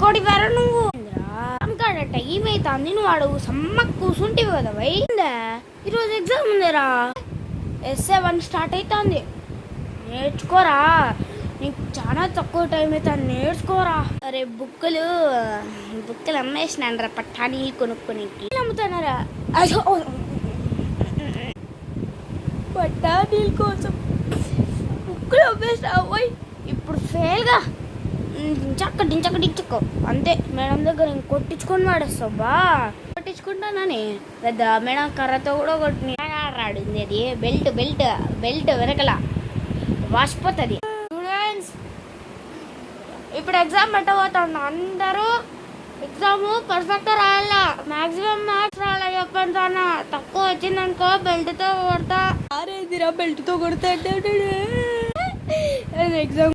కొడిపారా నువ్వు కాడ టైం అవుతుంది నువ్వు వాడు సమ్మకు కూర్చుంటివి కదా అయిందా ఈరోజు ఎగ్జామ్ ఉందిరా S7 స్టార్ట్ అవుతుంది నేర్చుకోరా నీకు చాలా తక్కువ టైం అవుతుంది నేర్చుకోరా అరే బుక్కులు అమ్మేసినాను రా పట్టాని కొనుక్కొని అమ్ముతానరా పట్టానీల కోసం బుక్కులు అమ్మేసినా పోయి ఇప్పుడు ఫెయిల్గా డించక్క అంతే మేడం దగ్గర కొట్టించుకొని వాడేస్తావు బా కొట్టించుకుంటానని పెద్ద మేడం కర్రతో కూడా కొట్టినాడింది అది బెల్ట్ వెనకల వాసిపోతుంది స్టూడెంట్స్ ఇప్పుడు ఎగ్జామ్ పెట్టబోతాను అందరూ ఎగ్జామ్ పర్ఫెక్ట్ రాయాలా మాక్సిమం మార్క్స్ రాయాలి చెప్పండి అన్న తక్కువ వచ్చిందనుకో బెల్ట్తో కొడతా అరేదిరా బెల్ట్తో కొడతా ఎగ్జామ్